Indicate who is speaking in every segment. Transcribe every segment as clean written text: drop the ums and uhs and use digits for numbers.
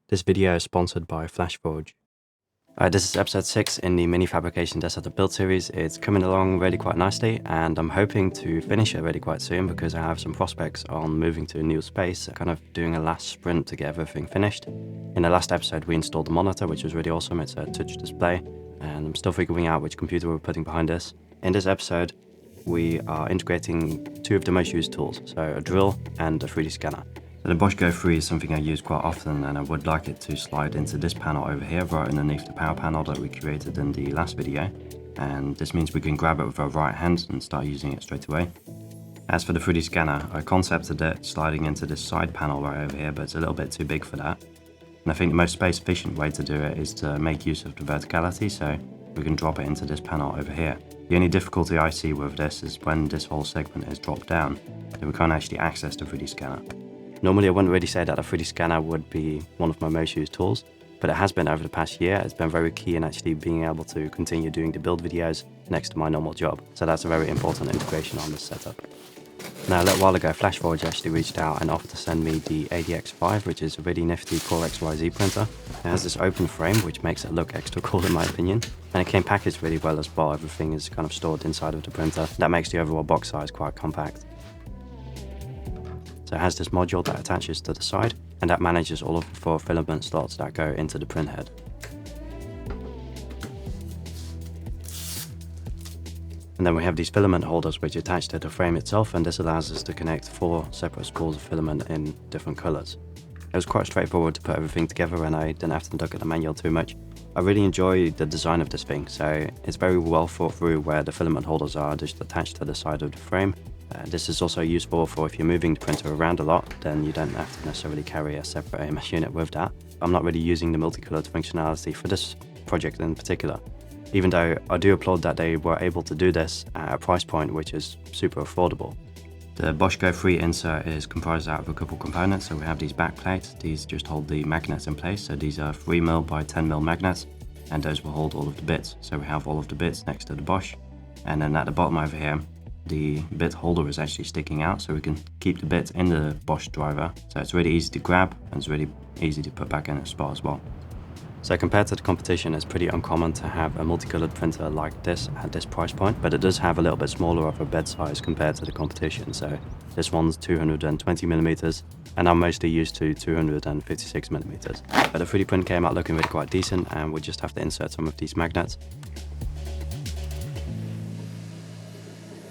Speaker 1: This video is sponsored by FlashForge. This is episode 6 in the mini fabrication desk setup build series. It's coming along really quite nicely, and I'm hoping to finish it really quite soon because I have some prospects on moving to a new space, kind of doing a last sprint to get everything finished. In the last episode we installed the monitor, which was really awesome. It's a touch display, and I'm still figuring out which computer we're putting behind this. In this episode we are integrating two of the most used tools, so a drill and a 3D scanner. So the Bosch Go 3 is something I use quite often, and I would like it to slide into this panel over here right underneath the power panel that we created in the last video, and this means we can grab it with our right hand and start using it straight away. As for the 3D scanner, I concepted it sliding into this side panel right over here, but it's a little bit too big for that. And I think the most space efficient way to do it is to make use of the verticality, so we can drop it into this panel over here. The only difficulty I see with this is when this whole segment is dropped down, that we can't actually access the 3D scanner. Normally I wouldn't really say that a 3D scanner would be one of my most used tools, but it has been over the past year. It's been very key in actually being able to continue doing the build videos next to my normal job. So that's a very important integration on this setup. Now, a little while ago, FlashForge actually reached out and offered to send me the AD5X, which is a really nifty Core XYZ printer. It has this open frame, which makes it look extra cool in my opinion. And it came packaged really well as well. Everything is kind of stored inside of the printer. That makes the overall box size quite compact. So it has this module that attaches to the side, and that manages all of the 4 filament slots that go into the print head. And then we have these filament holders which attach to the frame itself, and this allows us to connect 4 separate spools of filament in different colors. It was quite straightforward to put everything together, and I didn't have to look at the manual too much. I really enjoy the design of this thing, so it's very well thought through where the filament holders are just attached to the side of the frame. This is also useful for if you're moving the printer around a lot, then you don't have to necessarily carry a separate AMS unit with that. I'm not really using the multicolored functionality for this project in particular, even though I do applaud that they were able to do this at a price point which is super affordable. The Bosch Go 3 insert is comprised out of a couple components. So we have these back plates. These just hold the magnets in place. So these are 3mm by 10mm magnets, and those will hold all of the bits. So we have all of the bits next to the Bosch, and then at the bottom over here the bit holder is actually sticking out, so we can keep the bit in the Bosch driver. So it's really easy to grab, and it's really easy to put back in a spot as well. So compared to the competition, it's pretty uncommon to have a multicolored printer like this at this price point, but it does have a little bit smaller of a bed size compared to the competition. So this one's 220mm, and I'm mostly used to 256mm. But the 3D print came out looking really quite decent, and we just have to insert some of these magnets.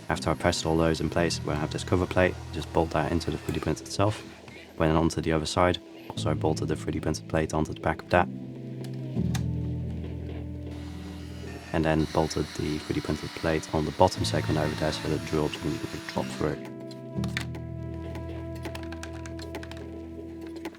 Speaker 1: After I pressed all those in place, we'll have this cover plate, just bolt that into the 3D print itself. Went onto the other side, also bolted the 3D printed plate onto the back of that. And then bolted the 3D printed plate on the bottom segment over there so the drill didn't drop through.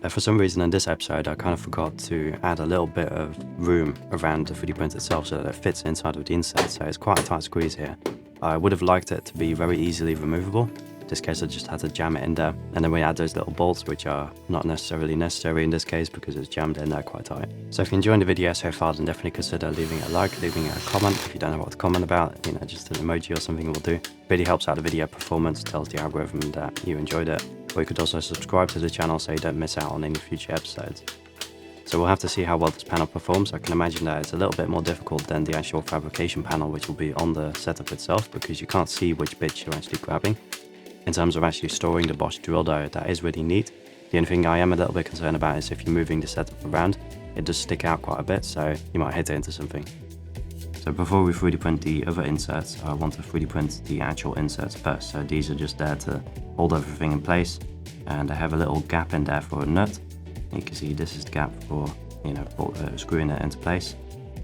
Speaker 1: For some reason in this episode I kind of forgot to add a little bit of room around the 3D print itself so that it fits inside of the insert, so it's quite a tight squeeze here. I would have liked it to be very easily removable. In this case I just had to jam it in there, and then we add those little bolts which are not necessarily necessary in this case because it's jammed in there quite tight. So if you're enjoying the video so far, then definitely consider leaving a like, leaving a comment. If you don't know what to comment about, just an emoji or something will do. Really helps out the video performance, tells the algorithm that you enjoyed it. Or you could also subscribe to the channel so you don't miss out on any future episodes. So we'll have to see how well this panel performs. I can imagine that it's a little bit more difficult than the actual fabrication panel, which will be on the setup itself, because you can't see which bits you're actually grabbing. In terms of actually storing the Bosch drill though, that is really neat. The only thing I am a little bit concerned about is if you're moving the setup around, it does stick out quite a bit, so you might hit it into something. So before we 3D print the other inserts, I want to 3D print the actual inserts first. So these are just there to hold everything in place, and I have a little gap in there for a nut. You can see this is the gap for screwing it into place,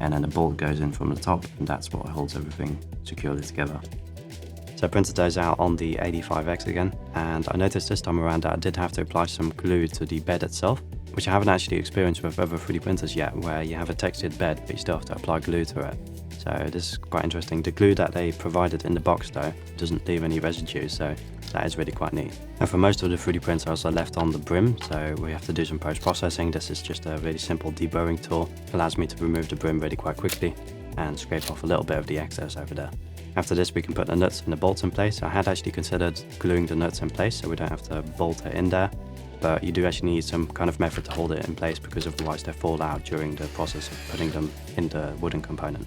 Speaker 1: and then the bolt goes in from the top, and that's what holds everything securely together. So I printed those out on the AD5X again, and I noticed this time around that I did have to apply some glue to the bed itself, which I haven't actually experienced with other 3D printers yet, where you have a textured bed but you still have to apply glue to it. So this is quite interesting. The glue that they provided in the box though doesn't leave any residue, so that is really quite neat. And for most of the 3D prints I also left on the brim, so we have to do some post-processing. This is just a really simple deburring tool. It allows me to remove the brim really quite quickly and scrape off a little bit of the excess over there. After this we can put the nuts and the bolts in place. I had actually considered gluing the nuts in place so we don't have to bolt it in there, but you do actually need some kind of method to hold it in place, because otherwise they fall out during the process of putting them in the wooden component.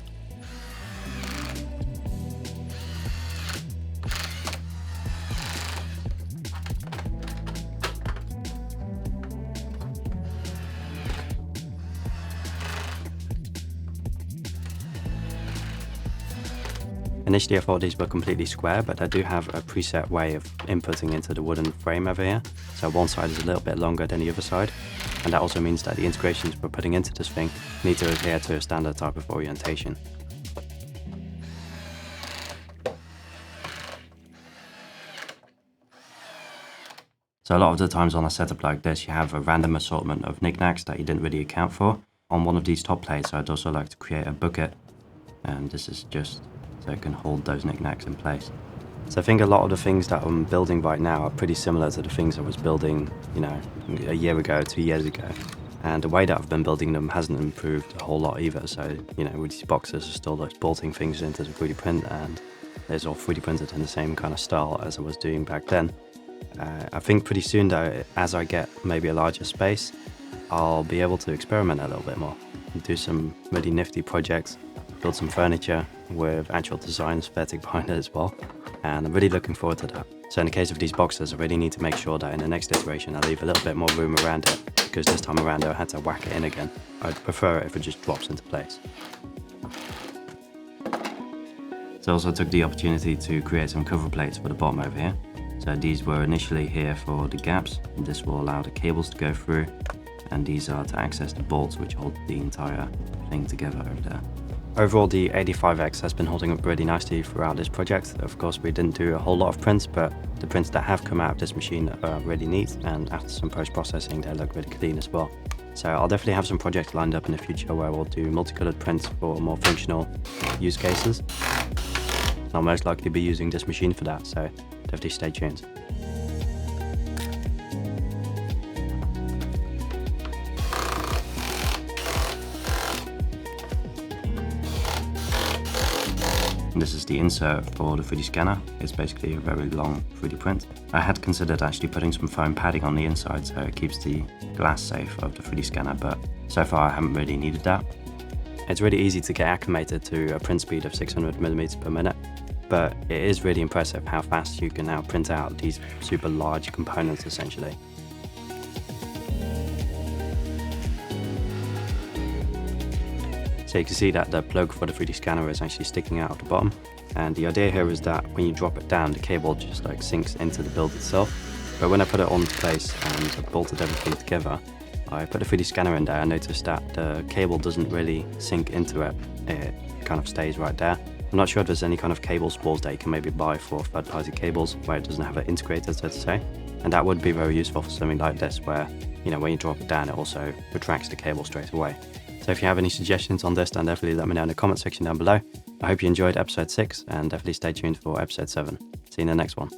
Speaker 1: Initially I thought these were completely square, but I do have a preset way of inputting into the wooden frame over here. So one side is a little bit longer than the other side, and that also means that the integrations we're putting into this thing need to adhere to a standard type of orientation. So a lot of the times on a setup like this, you have a random assortment of knickknacks that you didn't really account for. On one of these top plates, I'd also like to create a bucket, and this is just so it can hold those knickknacks in place. So I think a lot of the things that I'm building right now are pretty similar to the things I was building, you know, a year ago, 2 years ago. And the way that I've been building them hasn't improved a whole lot either. So, you know, with these boxes, are still like bolting things into the 3D print, and it's all 3D printed in the same kind of style as I was doing back then. I think pretty soon though, as I get maybe a larger space, I'll be able to experiment a little bit more and do some really nifty projects, build some furniture with actual design aesthetic behind it as well, and I'm really looking forward to that. So in the case of these boxes, I really need to make sure that in the next iteration I leave a little bit more room around it, because this time around I had to whack it in again. I'd prefer it if it just drops into place. So I also took the opportunity to create some cover plates for the bottom over here. So these were initially here for the gaps, and this will allow the cables to go through, and these are to access the bolts which hold the entire thing together over there. Overall, the AD5X has been holding up really nicely throughout this project. Of course, we didn't do a whole lot of prints, but the prints that have come out of this machine are really neat, and after some post-processing, they look really clean as well. So I'll definitely have some projects lined up in the future where we'll do multicolored prints for more functional use cases. I'll most likely be using this machine for that, so definitely stay tuned. And this is the insert for the 3D scanner. It's basically a very long 3D print. I had considered actually putting some foam padding on the inside so it keeps the glass safe of the 3D scanner, but so far I haven't really needed that. It's really easy to get acclimated to a print speed of 600mm per minute, but it is really impressive how fast you can now print out these super large components essentially. So you can see that the plug for the 3D scanner is actually sticking out of the bottom, and the idea here is that when you drop it down, the cable just like sinks into the build itself. But when I put it on place and bolted everything together, I put the 3D scanner in there. I noticed that the cable doesn't really sink into it, it kind of stays right there. I'm not sure if there's any kind of cable spools that you can maybe buy for third-party cables where it doesn't have it integrated, so to say, and that would be very useful for something like this where, you know, when you drop it down it also retracts the cable straight away. So if you have any suggestions on this, then definitely let me know in the comment section down below. I hope you enjoyed episode 6, and definitely stay tuned for episode 7. See you in the next one.